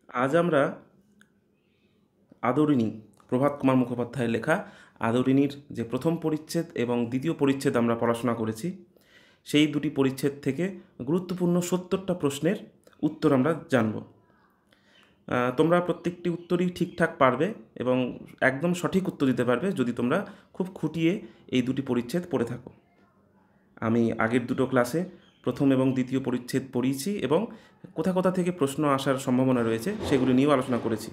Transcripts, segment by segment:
আজ আমরা আদরিণী প্রভাত কুমার মুখোপাধ্যায়ের লেখা আদরিণীর যে প্রথম পরিচ্ছেদ এবং দ্বিতীয় পরিচ্ছেদ আমরা পড়াশোনা করেছি, সেই দুটি পরিচ্ছেদ থেকে গুরুত্বপূর্ণ ৭০টা প্রশ্নের উত্তর আমরা জানব। তোমরা প্রত্যেকটি উত্তরই ঠিকঠাক পারবে এবং একদম সঠিক উত্তর দিতে পারবে যদি তোমরা খুব খুঁটিয়ে এই দুটি পরিচ্ছেদ পড়ে থাকো। আমি আগের দুটো ক্লাসে প্রথম এবং দ্বিতীয় পরিচ্ছেদ পড়িয়েছি এবং কোথা কোথা থেকে প্রশ্ন আসার সম্ভাবনা রয়েছে সেগুলি নিয়েও আলোচনা করেছি।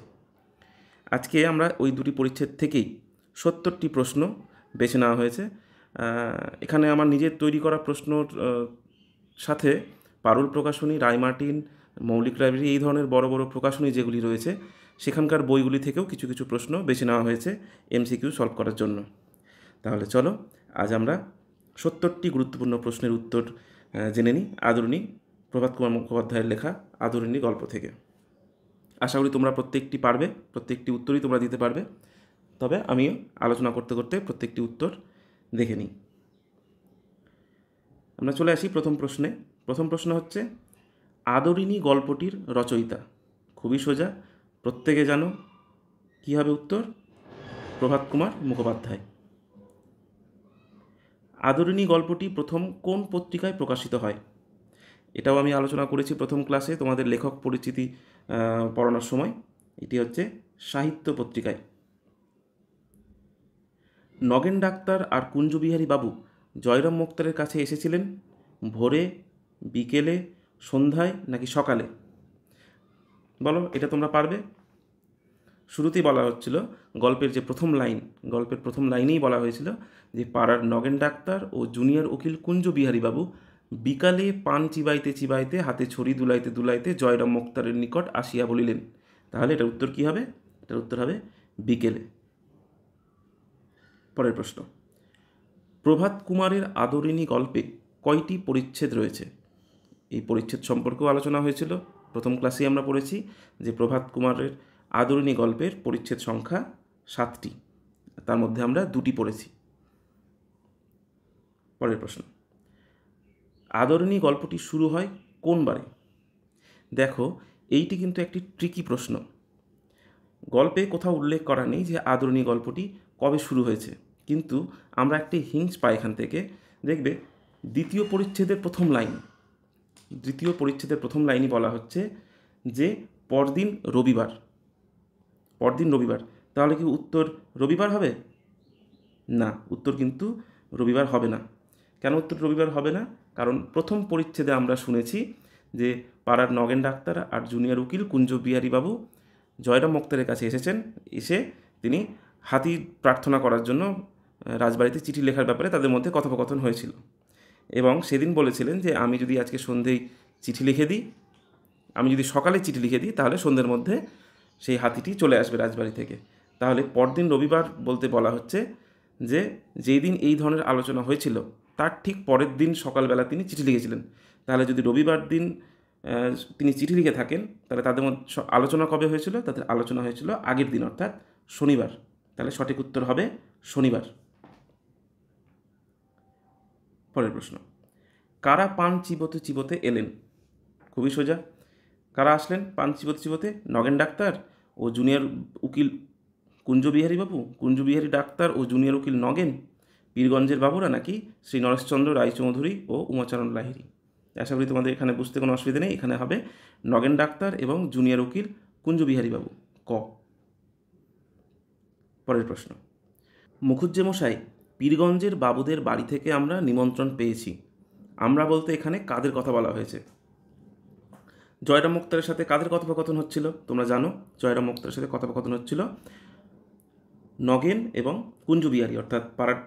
আজকে আমরা ওই দুটি পরিচ্ছেদ থেকেই ৭০টি প্রশ্ন বেছে নেওয়া হয়েছে। এখানে আমার নিজের তৈরি করা প্রশ্নর সাথে পারুল প্রকাশনী, রায়মার্টিন, মৌলিক লাইব্রেরি এই ধরনের বড় বড় প্রকাশনী যেগুলি রয়েছে সেখানকার বইগুলি থেকেও কিছু কিছু প্রশ্ন বেছে নেওয়া হয়েছে এমসিকিউ সলভ করার জন্য। তাহলে চলো আজ আমরা ৭০টি গুরুত্বপূর্ণ প্রশ্নের উত্তর জেনে নিই আদরিণী প্রভাত কুমার মুখোপাধ্যায়ের লেখা আদরিণী গল্প থেকে। আশা করি তোমরা প্রত্যেকটি পারবে, প্রত্যেকটি উত্তরই তোমরা দিতে পারবে। তবে আমিও আলোচনা করতে করতে প্রত্যেকটি উত্তর দেখে নিই। আমরা চলে আসি প্রথম প্রশ্নে। প্রথম প্রশ্ন হচ্ছে, আদরিণী গল্পটির রচয়িতা? খুবই সোজা, প্রত্যেকে জানো। কী হবে উত্তর? প্রভাত কুমার মুখোপাধ্যায়। আদরিণী গল্পটি প্রথম কোন পত্রিকায় প্রকাশিত হয়? এটাও আমি আলোচনা করেছি প্রথম ক্লাসে তোমাদের লেখক পরিচিতি পড়ানোর সময়। এটি হচ্ছে সাহিত্য পত্রিকায়। নগেন ডাক্তার আর কুঞ্জবিহারী বাবু জয়রাম মোক্তারের কাছে এসেছিলেন ভোরে, বিকেলে, সন্ধ্যায় নাকি সকালে? বলো, এটা তোমরা পারবে? শুরুতেই বলা হচ্ছিল গল্পের যে প্রথম লাইন, গল্পের প্রথম লাইনেই বলা হয়েছিল যে পাড়ার নগেন ডাক্তার ও জুনিয়র উকিল কুঞ্জবিহারী বাবু বিকালে পান চিবাইতে চিবাইতে হাতে ছড়ি দুলাইতে দুলাইতে জয়রাম মোক্তারের নিকট আসিয়া বলিলেন। তাহলে এটার উত্তর কী হবে? এটার উত্তর হবে বিকেলে। পরের প্রশ্ন, প্রভাত কুমারের আদরিণী গল্পে কয়টি পরিচ্ছেদ রয়েছে? এই পরিচ্ছেদ সম্পর্কেও আলোচনা হয়েছিল প্রথম ক্লাসেই আমরা পড়েছি যে প্রভাত কুমারের আদরিণী গল্পের পরিচ্ছেদ সংখ্যা 7টি, তার মধ্যে আমরা 2টি পড়েছি। পরের প্রশ্ন, আদরিণী গল্পটি শুরু হয় কোন বারে? দেখো, এইটি কিন্তু একটি ট্রিকি প্রশ্ন। গল্পে কোথাও উল্লেখ করা নেই যে আদরিণী গল্পটি কবে শুরু হয়েছে, কিন্তু আমরা একটি হিন্টস পাই এখান থেকে। দেখবে দ্বিতীয় পরিচ্ছেদের প্রথম লাইনই বলা হচ্ছে যে পরদিন রবিবার। তাহলে কি উত্তর রবিবার হবে? না, উত্তর কিন্তু রবিবার হবে না। কেন উত্তর রবিবার হবে না? কারণ প্রথম পরিচ্ছেদে আমরা শুনেছি যে পাড়ার নগেন ডাক্তার আর জুনিয়র উকিল কুঞ্জবিহারী বাবু জয়রাম মোক্তারের কাছে এসে তিনি হাতি প্রার্থনা করার জন্য রাজবাড়িতে চিঠি লেখার ব্যাপারে তাদের মধ্যে কথোপকথন হয়েছিল এবং সেদিন বলেছিলেন যে আমি যদি আজকে সন্ধেয় চিঠি লিখে দিই, আমি যদি সকালে চিঠি লিখে দিই তাহলে সন্ধ্যের মধ্যে সেই হাতিটি চলে আসবে রাজবাড়ি থেকে। তাহলে পরদিন রবিবার বলতে বলা হচ্ছে যে যেই দিন এই ধরনের আলোচনা হয়েছিল তার ঠিক পরের দিন সকালবেলা তিনি চিঠি লিখেছিলেন। তাহলে যদি রবিবার দিন তিনি চিঠি লিখে থাকেন তাহলে তাদের মধ্যে আলোচনা কবে হয়েছিল? তাদের আলোচনা হয়েছিল আগের দিন, অর্থাৎ শনিবার। তাহলে সঠিক উত্তর হবে শনিবার। পরের প্রশ্ন, কারা পান চিবোতে চিবোতে এলেন? খুবই সোজা, কারা আসলেন পান চিবোতে চিবোতে? নগেন ডাক্তার ও জুনিয়র উকিল কুঞ্জবিহারী বাবু, কুঞ্জবিহারী ডাক্তার ও জুনিয়র উকিল নগেন, পীরগঞ্জের বাবুরা নাকি শ্রী নরেশচন্দ্র রায়চৌধুরী ও উমাচরণ লাহিড়ী? আশা করি তোমাদের এখানে বুঝতে কোনো অসুবিধা নেই। এখানে হবে নগেন ডাক্তার এবং জুনিয়র উকিল কুঞ্জবিহারী বাবু, ক। পরের প্রশ্ন, মুখুজ্জেমশাই, পীরগঞ্জের বাবুদের বাড়ি থেকে আমরা নিমন্ত্রণ পেয়েছি। আমরা বলতে এখানে কাদের কথা বলা হয়েছে? জয়রাম মুক্তারের সাথে কাদের কথোপকথন হচ্ছিল? তোমরা জানো জয়রাম মুক্তারের সাথে কথোপকথন হচ্ছিল নগেন এবং কুঞ্জবিহারী, অর্থাৎ পাড়ার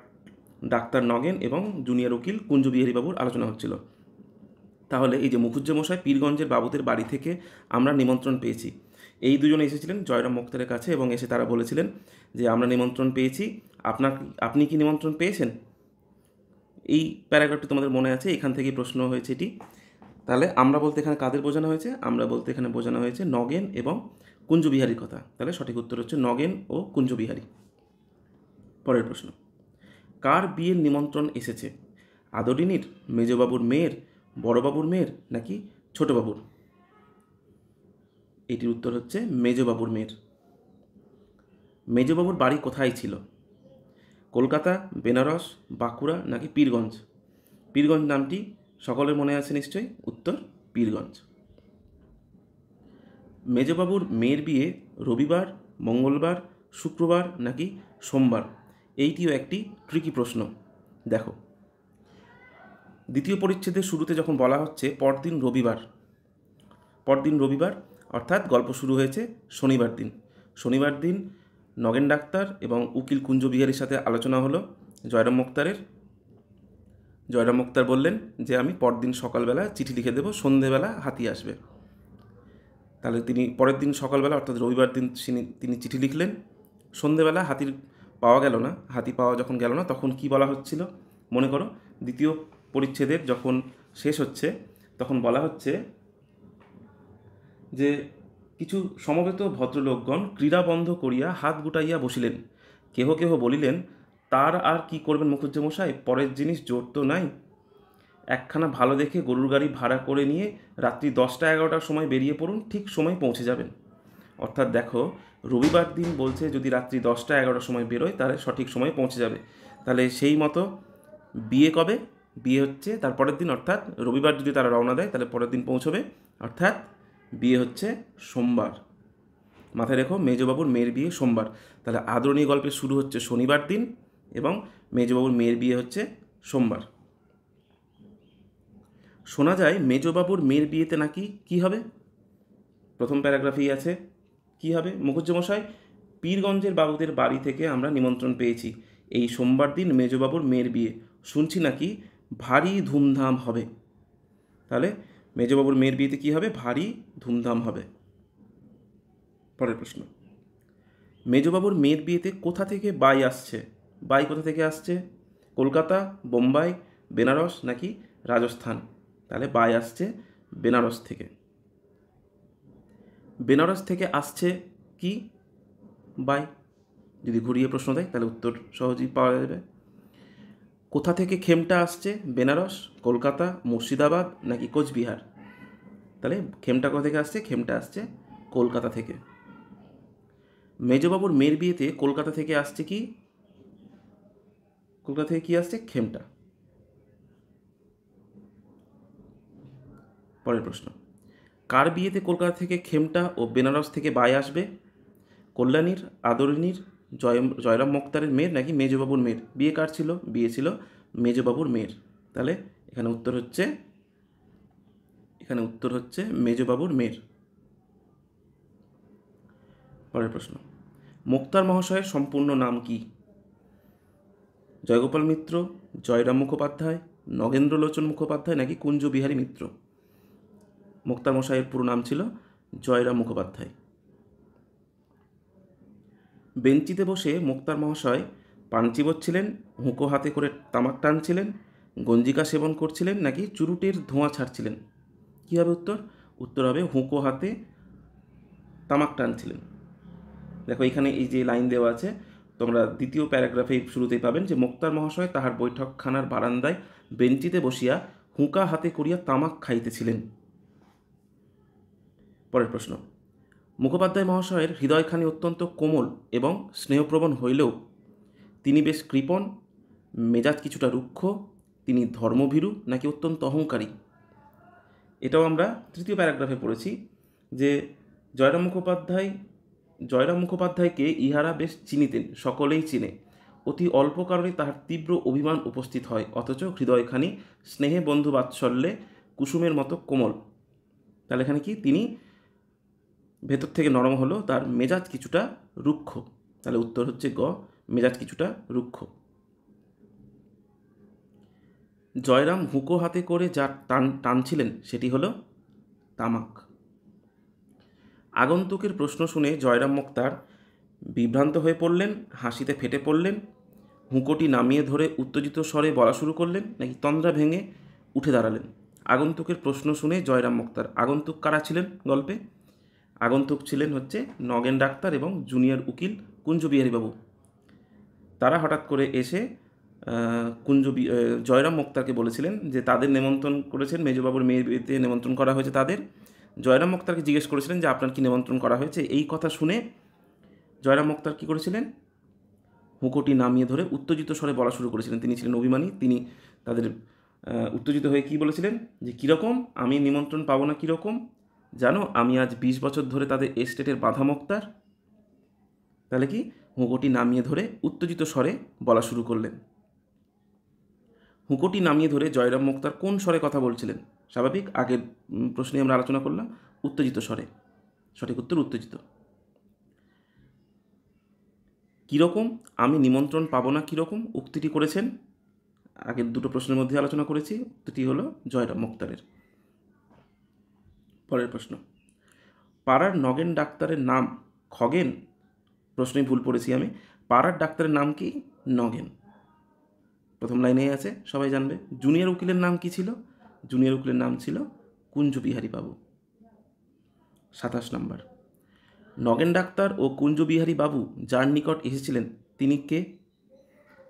ডাক্তার নগেন এবং জুনিয়র উকিল কুঞ্জবিহারী বাবুর আলোচনা হচ্ছিল। তাহলে এই যে মুখুজ্জেমশাই, পীরগঞ্জের বাবুদের বাড়ি থেকে আমরা নিমন্ত্রণ পেয়েছি, এই দুজনে এসেছিলেন জয়রাম মুক্তারের কাছে এবং এসে তারা বলেছিলেন যে আমরা নিমন্ত্রণ পেয়েছি, আপনি কি নিমন্ত্রণ পেয়েছেন? এই প্যারাগ্রাফটি তোমাদের মনে আছে, এখান থেকেই প্রশ্ন হয়েছে এটি। তাহলে আমরা বলতে এখানে কাদের বোঝানো হয়েছে? আমরা বলতে এখানে বোঝানো হয়েছে নগেন এবং কুঞ্জবিহারীর কথা। তাহলে সঠিক উত্তর হচ্ছে নগেন ও কুঞ্জবিহারী। পরের প্রশ্ন, কার বিয়ের নিমন্ত্রণ এসেছে? আদরিণীর, মেজবাবুর মেয়ের, বড়বাবুর মেয়ের নাকি ছোটবাবুর? এটির উত্তর হচ্ছে মেজবাবুর মেয়ের। মেজবাবুর বাড়ি কোথায় ছিল? কলকাতা, বেনারস, বাঁকুড়া নাকি পীরগঞ্জ? পীরগঞ্জ নামটি সকলের মনে আছে নিশ্চয়ই, উত্তর পীরগঞ্জ। মেজবাবুর মেয়ের বিয়ে রবিবার, মঙ্গলবার, শুক্রবার নাকি সোমবার? এইটিও একটি ট্রিকি প্রশ্ন। দেখো, দ্বিতীয় পরিচ্ছেদের শুরুতে যখন বলা হচ্ছে পরদিন রবিবার, অর্থাৎ গল্প শুরু হয়েছে শনিবার দিন। শনিবার দিন নগেন ডাক্তার এবং উকিল কুঞ্জবিহারীর সাথে আলোচনা হলো জয়রাম মুক্তারের। জয়রাম মুক্তার বললেন যে আমি পরদিন সকালবেলা চিঠি লিখে দেবো, সন্ধেবেলা হাতি আসবে। তাহলে তিনি পরের দিন সকালবেলা অর্থাৎ রবিবার দিন তিনি চিঠি লিখলেন। সন্ধেবেলা হাতি পাওয়া যখন গেল না তখন কি বলা হচ্ছিল মনে করো, দ্বিতীয় পরিচ্ছেদের যখন শেষ হচ্ছে তখন বলা হচ্ছে যে কিছু সমবেত ভদ্রলোকগণ ক্রীড়া বন্ধ করিয়া হাত গুটাইয়া বসিলেন। কেহ কেহ বলিলেন, তার আর কি করবেন মুখুজ্জেমশাই, পরের জিনিস জোর তো নাই, একখানা ভালো দেখে গরুর গাড়ি ভাড়া করে নিয়ে রাত্রি 10টা-11টার সময় বেরিয়ে পড়ুন, ঠিক সময় পৌঁছে যাবেন। অর্থাৎ দেখো, রবিবার দিন বলছে যদি রাত্রি 10টা-11টার সময় বেরোয় তাহলে সঠিক সময়ে পৌঁছে যাবে। তাহলে সেই মতো বিয়ে কবে? বিয়ে হচ্ছে তারপরের দিন, অর্থাৎ রবিবার যদি তারা রওনা দেয় তাহলে পরের দিন পৌঁছবে, অর্থাৎ বিয়ে হচ্ছে সোমবার। মাথায় রেখো, মেজবাবুর মেয়ের বিয়ে সোমবার। তাহলে আদরণী গল্পের শুরু হচ্ছে শনিবার দিন এবং মেজবাবুর মেয়ের বিয়ে হচ্ছে সোমবার। শোনা যায় মেজবাবুর মেয়ের বিয়েতে নাকি কি হবে? প্রথম প্যারাগ্রাফেই আছে কি হবে, মুখুজ্জেমশাই, পীরগঞ্জের বাবুদের বাড়ি থেকে আমরা নিমন্ত্রণ পেয়েছি, এই সোমবার দিন মেজবাবুর মেয়ের বিয়ে, শুনছি নাকি ভারী ধুমধাম হবে। তাহলে মেজবাবুর মেয়ের বিয়েতে কি হবে? ভারী ধুমধাম হবে। পরের প্রশ্ন, মেজবাবুর মেয়ের বিয়েতে কোথা থেকে বাই আসছে? বাই কোথা থেকে আসছে? কলকাতা, বোম্বাই, বেনারস নাকি রাজস্থান? তাহলে বাই আসছে বেনারস থেকে। বেনারস থেকে আসছে কি বাই? যদি ঘুরিয়ে প্রশ্ন দেয় তাহলে উত্তর সহজেই পাওয়া যাবে। কোথা থেকে খেমটা আসছে? বেনারস, কলকাতা, মুর্শিদাবাদ নাকি কোচবিহার? তাহলে খেমটা কোথা থেকে আসছে? খেমটা আসছে কলকাতা থেকে। মেজবাবুর মেয়ের বিয়েতে কলকাতা থেকে আসছে কি? কলকাতা থেকে কি আসছে? খেমটা। পরের প্রশ্ন, কার বিয়েতে কলকাতা থেকে খেমটা ও বেনারস থেকে বাই আসবে? কল্যাণীর, আদরিনীর, জয়রাম মুক্তারের মেয়ের নাকি মেজবাবুর মেয়ের? বিয়ে কার ছিল? বিয়ে ছিল মেজবাবুর মেয়ের। তাহলে এখানে উত্তর হচ্ছে মেজবাবুর মেয়ের। পরের প্রশ্ন, মুক্তার মহাশয়ের সম্পূর্ণ নাম কি? জয়গোপাল মিত্র, জয়রাম মুখোপাধ্যায়, নগেন্দ্রলোচন মুখোপাধ্যায় নাকি কুঞ্জবিহারী মিত্র? মুক্তার মশাইয়ের পুরো নাম ছিল জয়রাম মুখোপাধ্যায়। বেঞ্চিতে বসে মুক্তার মহাশয় পান চিবোচ্ছিলেন, হুঁকো হাতে করে তামাক টানছিলেন, গঞ্জিকা সেবন করছিলেন নাকি চুরুটের ধোঁয়া ছাড়ছিলেন? কী হবে উত্তর? উত্তর হবে হুঁকো হাতে তামাক টানছিলেন। দেখো এখানে এই যে লাইন দেওয়া আছে, তোমরা দ্বিতীয় প্যারাগ্রাফে শুরুতেই পাবেন যে মুক্তার মহাশয় তাহার বৈঠকখানার বারান্দায় বেঞ্চিতে বসিয়া হুঁকা হাতে করিয়া তামাক খাইতেছিলেন। পরের প্রশ্ন, মুখোপাধ্যায় মহাশয়ের হৃদয়খানি অত্যন্ত কোমল এবং স্নেহপ্রবণ হইলেও তিনি বেশ কৃপণ, মেজাজ কিছুটা রুক্ষ, তিনি ধর্মভীরু নাকি অত্যন্ত অহংকারী? এটাও আমরা তৃতীয় প্যারাগ্রাফে পড়েছি যে জয়রাম মুখোপাধ্যায়কে ইহারা বেশ চিনিতেন, সকলেই চিনে, অতি অল্প কারণে তাহার তীব্র অভিমান উপস্থিত হয়, অথচ হৃদয়খানি স্নেহে বন্ধু বাৎসল্যে কুসুমের মতো কোমল। তাহলে এখানে কি, তিনি ভেতর থেকে নরম হলো, তার মেজাজ কিছুটা রুক্ষ। তাহলে উত্তর হচ্ছে গ, মেজাজ কিছুটা রুক্ষ। জয়রাম হুঁকো হাতে করে যা টানছিলেন সেটি হলো তামাক। আগন্তুকের প্রশ্ন শুনে জয়রাম মুক্তার বিভ্রান্ত হয়ে পড়লেন, হাসিতে ফেটে পড়লেন, হুঁকোটি নামিয়ে ধরে উত্তেজিত স্বরে বলা শুরু করলেন নাকি তন্দ্রা ভেঙে উঠে দাঁড়ালেন? আগন্তুকের প্রশ্ন শুনে জয়রাম মুক্তার। আগন্তুক কারা ছিলেন গল্পে? আগন্তুক ছিলেন হচ্ছে নগেন ডাক্তার এবং জুনিয়র উকিল কুঞ্জবিহারীবাবু। তারা হঠাৎ করে এসে জয়রাম মুক্তারকে বলেছিলেন যে তাদের নেমন্ত্রণ করেছেন, মেজবাবুর মেয়ের বিয়েতে নেমন্ত্রণ করা হয়েছে তাদের, জয়রাম মোক্তারকে জিজ্ঞেস করেছিলেন যে আপনার কি নিমন্ত্রণ করা হয়েছে। এই কথা শুনে জয়রাম মোক্তার কী করেছিলেন, হুঁকোটি নামিয়ে ধরে উত্তেজিত স্বরে বলা শুরু করেছিলেন। তিনি ছিলেন অভিমানী। তিনি তাদের উত্তেজিত হয়ে কী বলেছিলেন যে কীরকম আমি নিমন্ত্রণ পাবো না, কীরকম জানো, আমি আজ 20 বছর ধরে তাদের এস্টেটের বাধা মোক্তার। তাহলে কি, হুঁকোটি নামিয়ে ধরে উত্তেজিত স্বরে বলা শুরু করলেন। হুঁকোটি নামিয়ে ধরে জয়রাম মোক্তার কোন স্বরে কথা বলছিলেন? স্বাভাবিক, আগের প্রশ্নে আমরা আলোচনা করলাম উত্তেজিত স্বরে। সঠিক উত্তর উত্তেজিত। কীরকম আমি নিমন্ত্রণ পাবো না কীরকম উক্তিটি করেছেন? আগের দুটো প্রশ্নের মধ্যে আলোচনা করেছি। উক্তিটি হলো জয়রাম মোক্তারের। পরের প্রশ্ন, পাড়ার নগেন ডাক্তারের নাম খগেন? প্রশ্নে ভুল পড়েছি আমি। পাড়ার ডাক্তারের নাম কি? নগেন। প্রথম লাইনেই আছে, সবাই জানবে। জুনিয়র উকিলের নাম কি ছিল? জুনিয়র উকিলের নাম ছিল কুঞ্জবিহারী বাবু। 27 নম্বর, নগেন ডাক্তার ও কুঞ্জবিহারী বাবু যার নিকট এসেছিলেন তিনি কে?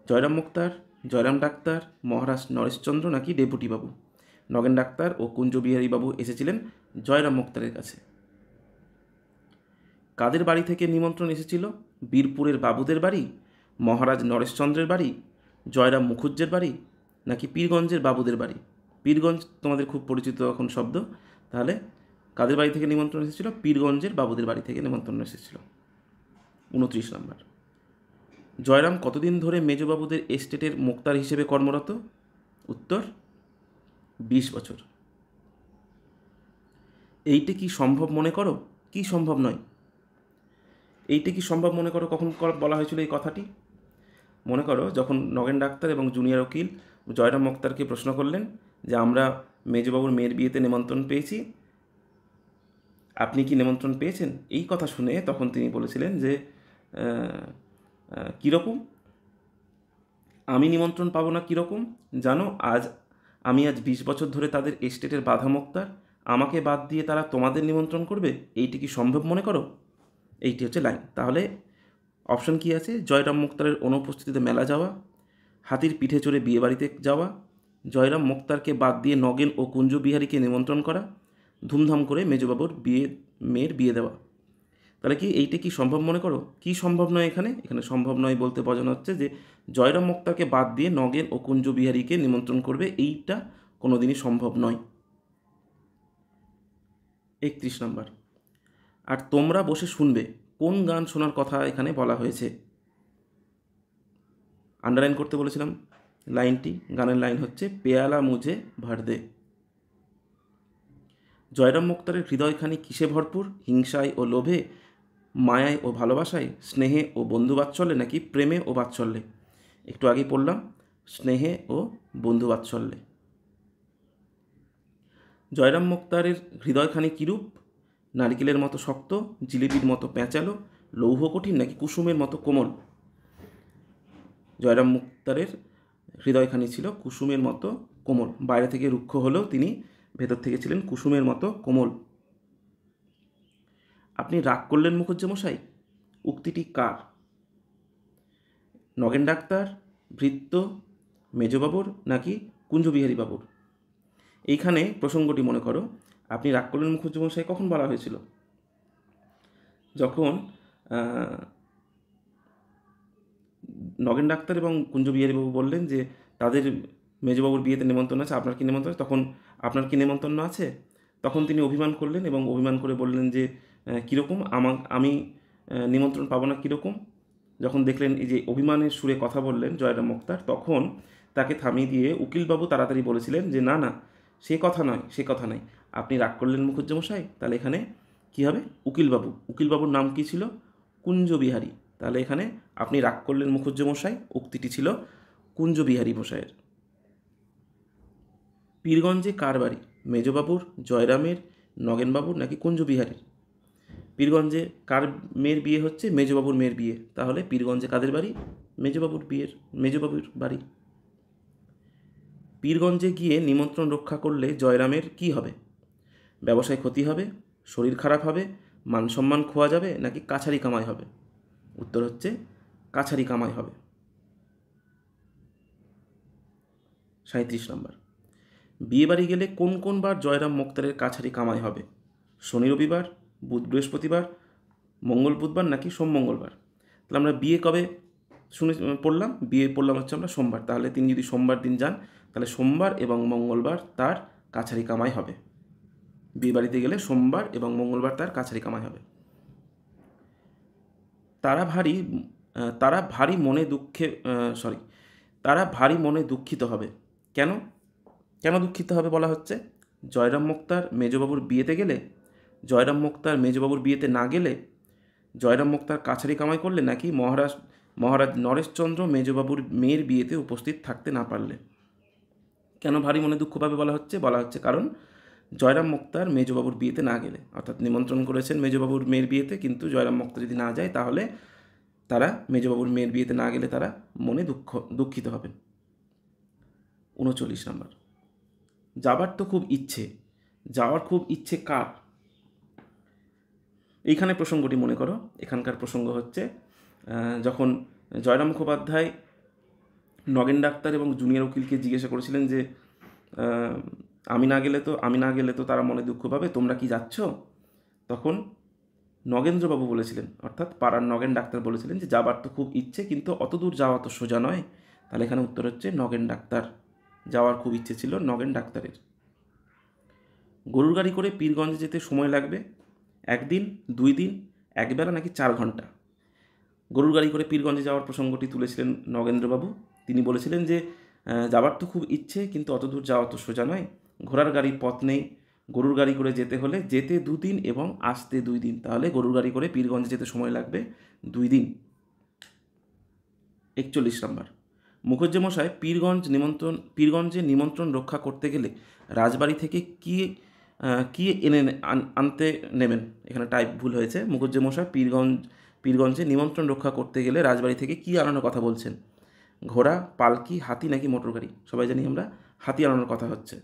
জয়রাম মোক্তার, জয়রাম ডাক্তার, মহারাজ নরেশচন্দ্র নাকি ডেপুটি বাবু? নগেন ডাক্তার ও কুঞ্জবিহারী বাবু এসেছিলেন জয়রাম মোক্তারের কাছে। কাদের বাড়ি থেকে নিমন্ত্রণ এসেছিল? বীরপুরের বাবুদের বাড়ি, মহারাজ নরেশচন্দ্রের বাড়ি, জয়রাম মুখুজ্জের বাড়ি নাকি পীরগঞ্জের বাবুদের বাড়ি? পীরগঞ্জ তোমাদের খুব পরিচিত এখন শব্দ। তাহলে কাদের বাড়ি থেকে নিমন্ত্রণ এসেছিল? পীরগঞ্জের বাবুদের বাড়ি থেকে নিমন্ত্রণ এসেছিল। 29 নম্বর, জয়রাম কতদিন ধরে মেজবাবুদের এস্টেটের মোক্তার হিসেবে কর্মরত? উত্তর 20 বছর। এইটা কি সম্ভব মনে করো? কি সম্ভব নয়? এইটা কি সম্ভব মনে করো কখন বলা হয়েছিল এই কথাটি? মনে করো যখন নগেন ডাক্তার এবং জুনিয়র উকিল জয়রাম মোক্তারকে প্রশ্ন করলেন যে আমরা মেজবাবুর মেয়ের বিয়েতে নিমন্ত্রণ পেয়েছি, আপনি কি নিমন্ত্রণ পেয়েছেন? এই কথা শুনে তখন তিনি বলেছিলেন যে কীরকম আমি নিমন্ত্রণ পাবো না কীরকম জানো, আমি আজ 20 বছর ধরে তাদের এস্টেটের বাধা মোক্তার, আমাকে বাদ দিয়ে তারা তোমাদের নিমন্ত্রণ করবে, এইটি কি সম্ভব মনে করো? এইটি হচ্ছে লাইন। তাহলে অপশন কি আছে? জয়রাম মোক্তারের অনুপস্থিতিতে মেলা যাওয়া, হাতির পিঠে চড়ে বিয়েবাড়িতে যাওয়া, জয়রাম মোক্তারকে বাদ দিয়ে নগেন ও কুঞ্জবিহারীকে নিমন্ত্রণ করা, ধুমধাম করে মেজবাবুর মেয়ের বিয়ে দেওয়া। তাহলে কি এইটা কি সম্ভব মনে করো? কি সম্ভব নয় এখানে? এখানে সম্ভব নয় বলতে বোঝানো হচ্ছে যে জয়রাম মোক্তারকে বাদ দিয়ে নগেন ও কুঞ্জবিহারীকে নিমন্ত্রণ করবে, এইটা কোনোদিনই সম্ভব নয়। 31 নম্বর, আর তোমরা বসে শুনবে কোন গান শোনার কথা এখানে বলা হয়েছে? আন্ডারলাইন করতে বলেছিলাম লাইনটি। গানের লাইন হচ্ছে পেয়ালা মুঝে ভর দে। জয়রাম মোক্তারের হৃদয়খানি কিসে ভরপুর? হিংসায় ও লোভে, মায়ায় ও ভালোবাসায়, স্নেহে ও বন্ধুবাৎসল্যে নাকি প্রেমে ও বাৎসল্যে? একটু আগেই পড়লাম স্নেহে ও বন্ধুবাৎসল্যে। জয়রাম মোক্তারের হৃদয়খানি কীরূপ? নারিকেলের মতো শক্ত, জিলিপির মতো প্যাঁচালো, লৌহ কঠিন নাকি কুসুমের মতো কোমল? জয়রাম মোক্তারের হৃদয়খানি ছিল কুসুমের মতো কোমল। বাইরে থেকে রুক্ষ হলেও তিনি ভেতর থেকে ছিলেন কুসুমের মতো কোমল। আপনি রাগ করলেন মুখুজ্জেমশাই, উক্তিটি কার? নগেন ডাক্তার, ভৃত্য, মেজবাবুর নাকি কুঞ্জবিহারী বাবুর? এইখানে প্রসঙ্গটি মনে করো, আপনি রাগ করলেন মুখুজ্জেমশাই কখন বলা হয়েছিল? যখন নগেন ডাক্তার এবং কুঞ্জবিহারীবাবু বললেন যে তাদের মেজবাবুর বিয়েতে নিমন্ত্রণ আছে, আপনার কি নিমন্ত্রণ আছে? তখন আপনার কি নিমন্ত্রণ আছে? তখন তিনি অভিমান করলেন এবং অভিমান করে বললেন যে কীরকম আমি নিমন্ত্রণ পাবো না কীরকম? যখন দেখলেন এই যে অভিমানের সুরে কথা বললেন জয়রাম মোক্তার, তখন তাকে থামিয়ে দিয়ে উকিলবাবু তাড়াতাড়ি বলেছিলেন যে না না, সে কথা নয়, সে কথা নয়, আপনি রাগ করলেন মুখুজ্জেমশাই। তাহলে এখানে কী হবে? উকিলবাবু, উকিলবাবুর নাম কী ছিল? কুঞ্জবিহারী। তাহলে এখানে আপনি রাগ করলেন মুখুজ্জেমশাই উক্তিটি ছিল কুঞ্জবিহারী মশাইয়ের। পীরগঞ্জে কার বাড়ি? মেজবাবুর, জয়রামের, নগেনবাবুর নাকি কুঞ্জবিহারীর? পীরগঞ্জে কার মেয়ের বিয়ে হচ্ছে? মেজবাবুর মেয়ের বিয়ে। তাহলে পীরগঞ্জে কাদের বাড়ি? মেজবাবুর বাড়ি। পীরগঞ্জে গিয়ে নিমন্ত্রণ রক্ষা করলে জয়রামের কি হবে? ব্যবসায় ক্ষতি হবে, শরীর খারাপ হবে, মান সম্মান খোয়া যাবে নাকি কাছারি কামাই হবে? উত্তর হচ্ছে কাছারি কামাই হবে। 37 নম্বর, বিয়েবাড়ি গেলে কোন কোন বার জয়রাম মোক্তারের কাছারি কামাই হবে? শনি রবিবার, বুধ বৃহস্পতিবার, মঙ্গল বুধবার নাকি সোম মঙ্গলবার? তাহলে আমরা বিয়ে কবে পড়লাম? বিয়ে পড়লাম হচ্ছে আমরা সোমবার। তাহলে তিনি যদি সোমবার দিন যান তাহলে সোমবার এবং মঙ্গলবার তার কাছারি কামাই হবে। বিয়ে বাড়িতে গেলে সোমবার এবং মঙ্গলবার তার কাছারি কামাই হবে। তারা ভারী মনে দুঃখিত হবে। কেন কেন দুঃখিত হবে বলা হচ্ছে? জয়রাম মোক্তার মেজবাবুর বিয়েতে গেলে, জয়রাম মোক্তার মেজবাবুর বিয়েতে না গেলে, জয়রাম মোক্তার কাছারি কামাই করলে, নাকি মহারাজ নরেশচন্দ্র মেজবাবুর মেয়ের বিয়েতে উপস্থিত থাকতে না পারলে। কেন ভারী মনে দুঃখ পাবে বলা হচ্ছে কারণ জয়রাম মোক্তার মেজবাবুর বিয়েতে না গেলে, অর্থাৎ নিমন্ত্রণ করেছেন মেজবাবুর মেয়ের বিয়েতে, কিন্তু জয়রাম মোক্তা যদি না যায় তাহলে তারা মেজবাবুর মেয়ের বিয়েতে না গেলে তারা মনে দুঃখিত হবেন। 39 নম্বর, যাওয়ার খুব ইচ্ছে কার? এইখানে প্রসঙ্গটি মনে করো। এখানকার প্রসঙ্গ হচ্ছে যখন জয়রাম মুখোপাধ্যায় নগেন ডাক্তার এবং জুনিয়র উকিলকে জিজ্ঞাসা করেছিলেন যে আমি না গেলে তো তারা মনে দুঃখ পাবে, তোমরা কি যাচ্ছ? তখন নগেন্দ্রবাবু বলেছিলেন, অর্থাৎ পাড়ার নগেন ডাক্তার বলেছিলেন যে যাবার তো খুব ইচ্ছে, কিন্তু অত দূর যাওয়া তো সোজা নয়। তাহলে এখানে উত্তর হচ্ছে নগেন ডাক্তার, যাওয়ার খুব ইচ্ছে ছিল নগেন ডাক্তারের। গরুর গাড়ি করে পীরগঞ্জে যেতে সময় লাগবে 1 দিন, 2 দিন, 1 বেলা নাকি 4 ঘন্টা? গরুর গাড়ি করে পীরগঞ্জে যাওয়ার প্রসঙ্গটি তুলেছিলেন নগেন্দ্রবাবু। তিনি বলেছিলেন যে যাবার তো খুব ইচ্ছে, কিন্তু অত দূর যাওয়া তো সোজা নয়, ঘোড়ার গাড়ির পথ নেই, গরুর গাড়ি করে যেতে হলে যেতে 2 দিন এবং আসতে 2 দিন। তাহলে গরুর গাড়ি করে পীরগঞ্জে যেতে সময় লাগবে 2 দিন। 41 নম্বর, মুখুজ্জে মশাই পীরগঞ্জে নিমন্ত্রণ রক্ষা করতে গেলে রাজবাড়ি থেকে কি আনতে নেবেন? এখানে টাইপ ভুল হয়েছে। মুখুজ্জে মশাই পীরগঞ্জে নিমন্ত্রণ রক্ষা করতে গেলে রাজবাড়ি থেকে কি আনানোর কথা বলছেন? ঘোড়া, পালকি, হাতি নাকি মোটর গাড়ি? সবাই জানি আমরা হাতি আনানোর কথা হচ্ছে।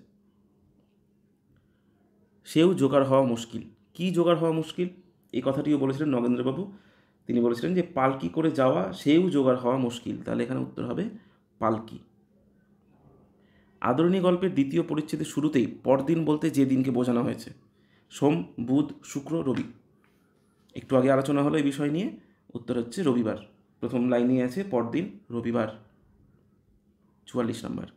সেও জোগাড় হওয়া মুশকিল। কি জোগাড় হওয়া মুশকিল? এই কথাটিও বলেছিলেন নগেন্দ্রবাবু। তিনি বলেছিলেন যে পালকি করে যাওয়া সেও জোগাড় হওয়া মুশকিল। তাহলে এখানে উত্তর হবে পালকি। আদরিণী গল্পের 2য় পরিচ্ছেদের শুরুতেই পরদিন বলতে যে দিনকে বোঝানো হয়েছে, সোম, বুধ, শুক্র, রবি। একটু আগে আলোচনা হলো এই বিষয় নিয়ে। উত্তর হচ্ছে রবিবার। প্রথম লাইনে আছে পরদিন রবিবার। 44 নম্বর,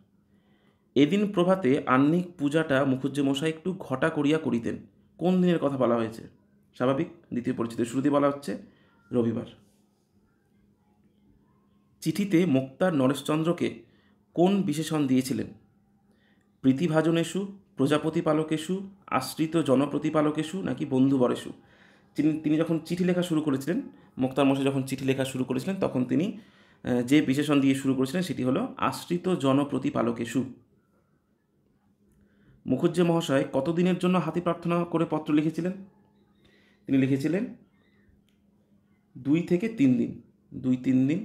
এদিন প্রভাতে আহ্নিক পূজাটা মুখুজ্জে মশাই একটু ঘটা করিয়া করিতেন। কোন দিনের কথা বলা হয়েছে? স্বাভাবিক, 2য় পরিচ্ছেদের শুরুতে বলা হচ্ছে রবিবার। চিঠিতে মোক্তার নরেশচন্দ্রকে কোন বিশেষণ দিয়েছিলেন? প্রীতিভাজনেষু, প্রজাপতি পালকেষু, আশ্রিত জনপ্রতিপালকেষু নাকি বন্ধুবরেষু? তিনি যখন চিঠি লেখা শুরু করেছিলেন, মোক্তার মশাই যখন চিঠি লেখা শুরু করেছিলেন, তখন তিনি যে বিশেষণ দিয়ে শুরু করেছিলেন সেটি হলো আশ্রিত জনপ্রতিপালকেষু। মুখুজ্জে মহাশয় কতদিনের জন্য হাতি প্রার্থনা করে পত্র লিখেছিলেন? তিনি লিখেছিলেন 2 থেকে 3 দিন। 2-3 দিন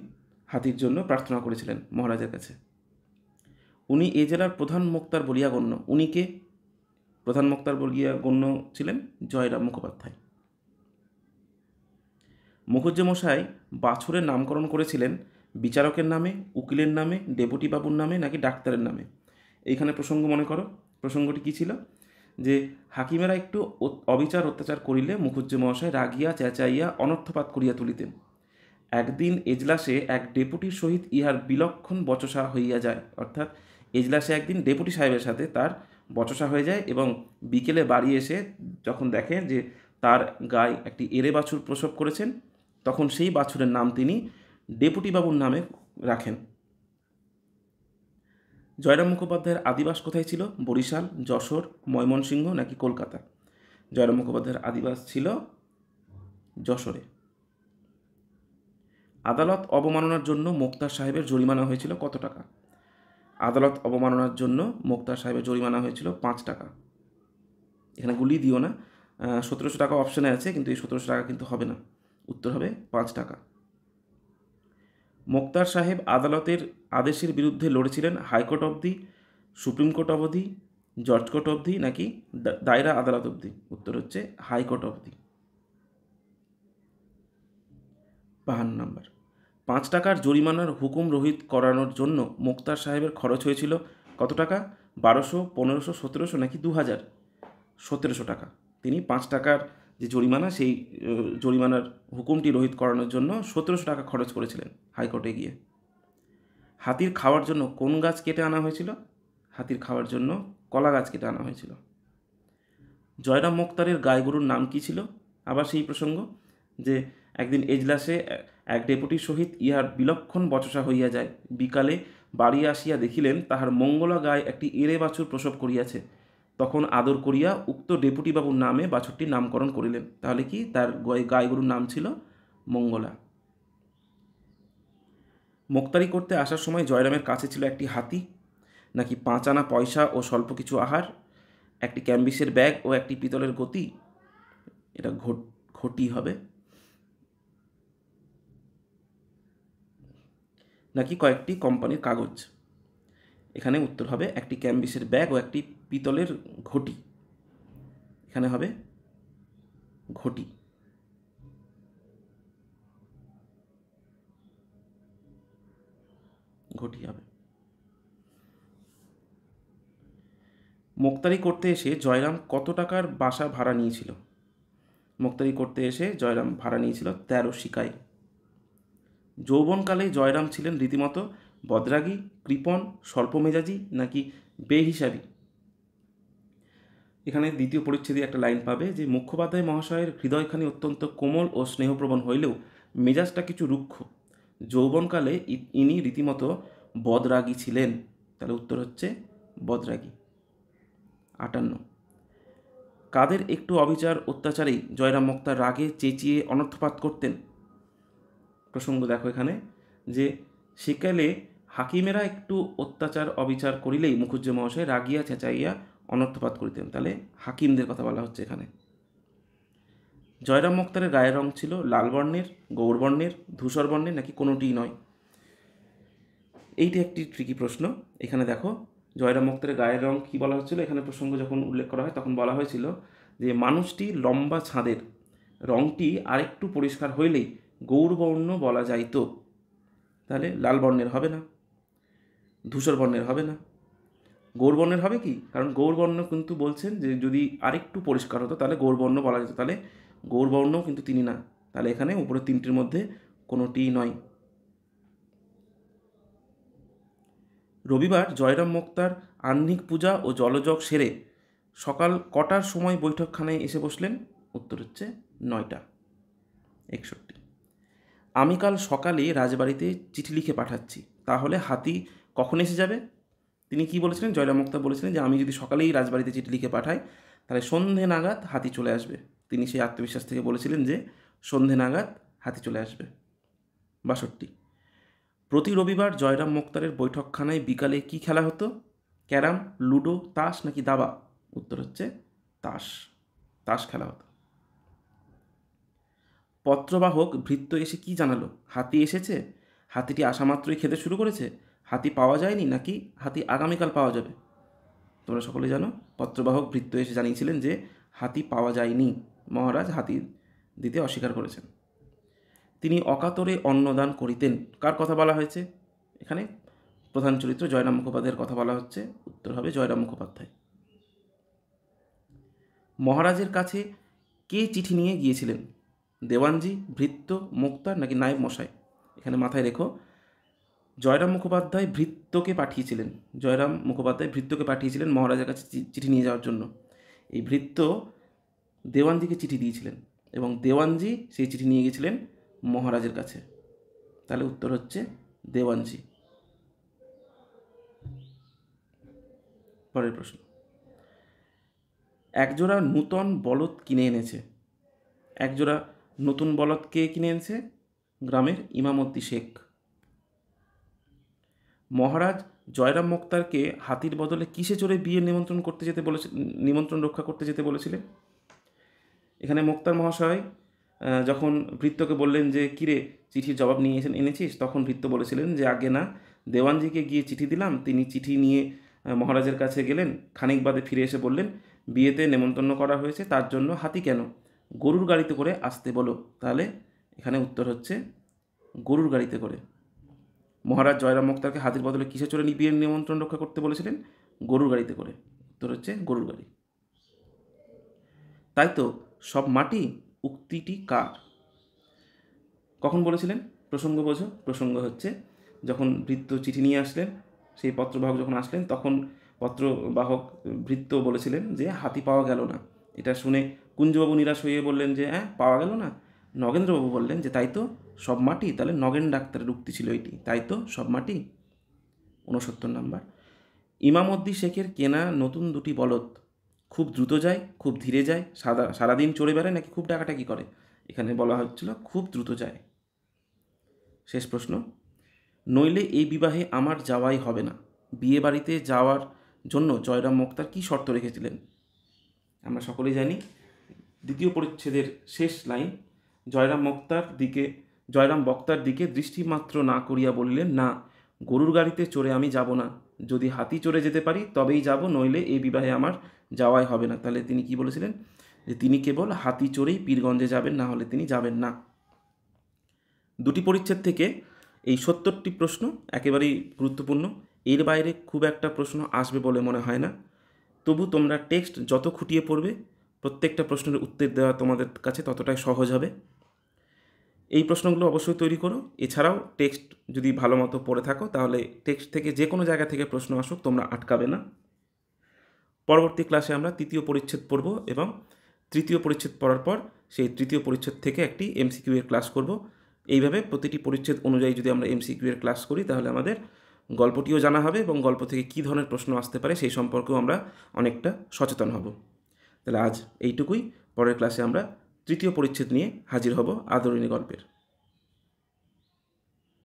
হাতির জন্য প্রার্থনা করেছিলেন মহারাজের কাছে। উনি এ জেলার প্রধান মোক্তার বলিয়া গণ্য। উনি কে? প্রধান মোক্তার বলিয়া গণ্য ছিলেন জয়রাম মুখোপাধ্যায়। মুখুজ্জে মশাই বাছুরের নামকরণ করেছিলেন বিচারকের নামে, উকিলের নামে, ডেপুটি বাবুর নামে নাকি ডাক্তারের নামে? এইখানে প্রসঙ্গ মনে করো। প্রসঙ্গটি কী ছিল? যে হাকিমেরা একটু অবিচার অত্যাচার করিলে মুখুজ্জে মহাশয় রাগিয়া চেঁচাইয়া অনর্থপাত করিয়া তুলিতেন। একদিন এজলাসে এক ডেপুটির সহিত ইহার বিলক্ষণ বচসা হইয়া যায়, অর্থাৎ এজলাসে একদিন ডেপুটি সাহেবের সাথে তার বচসা হয়ে যায় এবং বিকেলে বাড়ি এসে যখন দেখেন যে তার গায়ে একটি এরে বাছুর প্রসব করেছেন, তখন সেই বাছুরের নাম তিনি ডেপুটি বাবুর নামে রাখেন। জয়রাম মুখোপাধ্যায়ের আদিবাস কোথায় ছিল? বরিশাল, যশোর, ময়মনসিংহ নাকি কলকাতা? জয়রাম মুখোপাধ্যায়ের আদিবাস ছিল যশোরে। আদালত অবমাননার জন্য মোক্তার সাহেবের জরিমানা হয়েছিল কত টাকা? আদালত অবমাননার জন্য মোক্তার সাহেবের জরিমানা হয়েছিল 5 টাকা। এখানে গুলি দিও না, 1700 টাকা অপশানে আছে, কিন্তু এই 1700 টাকা কিন্তু হবে না। উত্তর হবে 5 টাকা। মোক্তার সাহেব আদালতের আদেশের বিরুদ্ধে লড়েছিলেন হাইকোর্ট অবধি, সুপ্রিম কোর্ট অবধি, জজ কোর্ট অবধি নাকি দায়রা আদালত অবধি? উত্তর হচ্ছে হাইকোর্ট অবধি। 52 নম্বর, 5 টাকার জরিমানার হুকুম রহিত করানোর জন্য মোক্তার সাহেবের খরচ হয়েছিল কত টাকা? 1200, 1500, 1700 নাকি 2000? 1700 টাকা। তিনি 5 টাকার যে জরিমানা, সেই জরিমানার হুকুমটি রহিত করানোর জন্য 1700 টাকা খরচ করেছিলেন হাইকোর্টে গিয়ে। হাতির খাওয়ার জন্য কোন গাছ কেটে আনা হয়েছিল? হাতির খাওয়ার জন্য কলা গাছ কেটে আনা হয়েছিল। জয়রাম মোক্তারের গায়গুরুর নাম কী ছিল? আবার সেই প্রসঙ্গ যে একদিন এজলাসে এক ডেপুটির সহিত ইহার বিলক্ষণ বচসা হইয়া যায়। বিকালে বাড়ি আসিয়া দেখিলেন তাহার মঙ্গলা গায়ে একটি এঁড়ে বাছুর প্রসব করিয়াছে। তখন আদর করিয়া উক্ত ডেপুটিবাবুর নামে বাছুরটির নামকরণ করিলেন। তাহলে কি তার গায়গুরুর নাম ছিল মঙ্গলা। মোক্তারি করতে আসার সময় জয়রামের কাছে ছিল একটি হাতি, নাকি 5 আনা পয়সা ও স্বল্প কিছু আহার, একটি ক্যাম্বিসের ব্যাগ ও একটি পিতলের গতি? এটা ঘটি হবে। নাকি কয়েকটি কোম্পানির কাগজ? এখানে উত্তর হবে একটি ক্যাম্বিসের ব্যাগ ও একটি পিতলের ঘটি। এখানে হবে ঘটি। ঘটি হবে। মোক্তারি করতে এসে জয়রাম কত টাকার বাসা ভাড়া নিয়েছিল? মোক্তারি করতে এসে জয়রাম ভাড়া নিয়েছিল 13 সিকাই। যৌবনকালে জয়রাম ছিলেন রীতিমতো বদরাগী, কৃপণ, স্বল্পমেজাজি নাকি বেহিসাবি? এখানে দ্বিতীয় পরিচ্ছেদে একটা লাইন পাবে যে মুখোপাধ্যায় মহাশয়ের হৃদয়খানি অত্যন্ত কোমল ও স্নেহপ্রবণ হইলেও মেজাজটা কিছু রুক্ষ। যৌবনকালে ইনি রীতিমতো বদরাগী ছিলেন। তাহলে উত্তর হচ্ছে বদরাগী। 58। কাদের একটু অবিচার অত্যাচারেই জয়রাম মোক্তার রাগে চেঁচিয়ে অনর্থপাত করতেন? প্রসঙ্গ দেখো এখানে যে সেকালে হাকিমেরা একটু অত্যাচার অবিচার করিলেই মুখুজ্জে মহাশয় রাগিয়া চেঁচাইয়া অনর্থপাত করিতেন। তাহলে হাকিমদের কথা বলা হচ্ছে এখানে। জয়রাম মোক্তারের গায়ের রং ছিল লাল বর্ণের, গৌর বর্ণের, ধূসর বর্ণের নাকি কোনোটিই নয়? এইটি একটি ট্রিকি প্রশ্ন। এখানে দেখো জয়রাম মোক্তারের গায়ের রং কী বলা হচ্ছিল, এখানে প্রসঙ্গ যখন উল্লেখ করা হয় তখন বলা হয়েছিল যে মানুষটি লম্বা ছাঁদের, রংটি আরেকটু পরিষ্কার হইলেই গৌরবর্ণ বলা যাইত। তাহলে লাল বর্ণের হবে না, ধূসর বর্ণের হবে না, গৌরবর্ণের হবে কি? কারণ গৌরবর্ণ কিন্তু বলছেন যে যদি আরেকটু পরিষ্কার হতো তাহলে গৌরবর্ণ বলা যেত। তাহলে গৌরবর্ণও কিন্তু তিনি না। তাহলে এখানে উপরে তিনটির মধ্যে কোনোটিই নয়। রবিবার জয়রাম মোক্তার আহ্নিক পূজা ও জলযোগ সেরে সকাল কটার সময় বৈঠকখানায় এসে বসলেন? উত্তর হচ্ছে 9টা। 61। আমি কাল সকালে রাজবাড়িতে চিঠি লিখে পাঠাচ্ছি, তাহলে হাতি কখন এসে যাবে? তিনি কি বলেছিলেন? জয়রাম মোক্তার বলেছিলেন যে আমি যদি সকালেই রাজবাড়িতে চিঠি লিখে পাঠাই তাহলে সন্ধে নাগাদ হাতি চলে আসবে। তিনি সেই আত্মবিশ্বাস থেকে বলেছিলেন যে সন্ধে নাগাদ হাতি চলে আসবে। 62। প্রতি রবিবার জয়রাম মোক্তারের বৈঠকখানায় বিকালে কি খেলা হতো? ক্যারাম, লুডো, তাস নাকি দাবা? উত্তর হচ্ছে তাস। তাস খেলা হতো। পত্রবাহক ভৃত্য এসে কি জানালো? হাতি এসেছে, হাতিটি আসা মাত্রই খেতে শুরু করেছে, হাতি পাওয়া যায়নি নাকি হাতি আগামীকাল পাওয়া যাবে? তোমরা সকলে জানো পত্রবাহক ভৃত্য এসে জানিয়েছিলেন যে হাতি পাওয়া যায়নি, মহারাজ হাতি দিতে অস্বীকার করেছেন। তিনি অকাতরে অন্নদান করিতেন, কার কথা বলা হয়েছে? এখানে প্রধান চরিত্র জয়রাম মুখোপাধ্যায়ের কথা বলা হচ্ছে। উত্তর হবে জয়রাম মুখোপাধ্যায়। মহারাজের কাছে কে চিঠি নিয়ে গিয়েছিলেন? দেওয়ানজি, ভৃত্য, মোক্তার নাকি নায়েব মশাই? এখানে মাথায় রেখো জয়রাম মুখোপাধ্যায় ভৃত্যকে পাঠিয়েছিলেন। জয়রাম মুখোপাধ্যায় ভৃত্যকে পাঠিয়েছিলেন মহারাজের কাছে চিঠি নিয়ে যাওয়ার জন্য। এই ভৃত্য দেওয়ানজিকে চিঠি দিয়েছিলেন এবং দেওয়ানজি সেই চিঠি নিয়ে গেছিলেন মহারাজের কাছে। তাহলে উত্তর হচ্ছে দেওয়ানজি। পরের প্রশ্ন, একজোড়া নূতন বলদ কিনে এনেছে। একজোড়া নতুন বলদ কে কিনে এনেছে? গ্রামের ইমামদ্দি শেখ। মহারাজ জয়রাম মোক্তারকে হাতির বদলে কিসে চড়ে বিয়ে নিমন্ত্রণ রক্ষা করতে যেতে বলেছিলেন? এখানে মোক্তার মহাশয় যখন ভৃত্যকে বললেন যে কিরে চিঠির জবাব নিয়ে এনেছিস, তখন ভৃত্য বলেছিলেন যে আগে না, দেওয়ানজিকে গিয়ে চিঠি দিলাম, তিনি চিঠি নিয়ে মহারাজের কাছে গেলেন, খানিক বাদে ফিরে এসে বললেন বিয়েতে নেমন্তন্ন করা হয়েছে, তার জন্য হাতি কেন, গরুর গাড়িতে করে আসতে বলো। তাহলে এখানে উত্তর হচ্ছে গরুর গাড়িতে করে। মহারাজ জয়রাম মোক্তারকে হাতির বদলে কিসে চড়ে বিয়ের নিমন্ত্রণ রক্ষা করতে বলেছিলেন? গরুর গাড়িতে করে। উত্তর হচ্ছে গরুর গাড়ি। তাই তো সব মাটি উক্তিটি কার? কখন বলেছিলেন? প্রসঙ্গ বোঝো। প্রসঙ্গ হচ্ছে যখন ভৃত্য চিঠি নিয়ে আসলেন, সেই পত্রবাহক যখন আসলেন তখন পত্রবাহক ভৃত্য বলেছিলেন যে হাতি পাওয়া গেল না। এটা শুনে কুঞ্জবাবু নিরাশ হয়ে বললেন যে হ্যাঁ পাওয়া গেল না। নগেন্দ্রবাবু বললেন যে তাই তো সব মাটি। তাহলে নগেন ডাক্তারের উক্তি ছিল এটি, তাই তো সব মাটি। 69 নাম্বার, ইমামউদ্দিন শেখের কেনা নতুন দুটি বলদ খুব দ্রুত যায়, খুব ধীরে যায়, সারাদিন চড়ে বেড়ায় নাকি খুব ডাকাটাকি করে? এখানে বলা হচ্ছিল খুব দ্রুত যায়। শেষ প্রশ্ন, নইলে এই বিবাহে আমার যাওয়াই হবে না, বিয়ে বাড়িতে যাওয়ার জন্য জয়রাম মোক্তার কী শর্ত রেখেছিলেন? আমরা সকলেই জানি দ্বিতীয় পরিচ্ছেদের শেষ লাইন, জয়রাম বক্তার দিকে দৃষ্টিমাত্র না করিয়া বলিলেন, না, গরুর গাড়িতে চড়ে আমি যাব না, যদি হাতি চড়ে যেতে পারি তবেই যাব, নইলে এই বিবাহে আমার যাওয়াই হবে না। তাহলে তিনি কি বলেছিলেন? যে তিনি কেবল হাতি চড়েই পীরগঞ্জে যাবেন, না হলে তিনি যাবেন না। দুটি পরিচ্ছেদ থেকে এই 70টি প্রশ্ন একেবারেই গুরুত্বপূর্ণ। এর বাইরে খুব একটা প্রশ্ন আসবে বলে মনে হয় না। তবু তোমরা টেক্সট যত খুঁটিয়ে পড়বে প্রত্যেকটা প্রশ্নের উত্তর দেওয়া তোমাদের কাছে ততটাই সহজ হবে। এই প্রশ্নগুলো অবশ্যই তৈরি করো। এছাড়াও টেক্সট যদি ভালো মতো পড়ে থাকো তাহলে টেক্সট থেকে যে কোনো জায়গা থেকে প্রশ্ন আসুক তোমরা আটকাবে না। পরবর্তী ক্লাসে আমরা তৃতীয় পরিচ্ছেদ পড়ব এবং তৃতীয় পরিচ্ছেদ পড়ার পর সেই তৃতীয় পরিচ্ছেদ থেকে একটি এমসিকিউ এর ক্লাস করব। এইভাবে প্রতিটি পরিচ্ছেদ অনুযায়ী যদি আমরা এমসিকিউ এর ক্লাস করি তাহলে আমাদের গল্পটিও জানা হবে এবং গল্প থেকে কী ধরনের প্রশ্ন আসতে পারে সেই সম্পর্কেও আমরা অনেকটা সচেতন হব। তাহলে আজ এইটুকুই। পরের ক্লাসে আমরা তৃতীয় পরিচ্ছেদ নিয়ে হাজির হব আদরিণী গল্পের।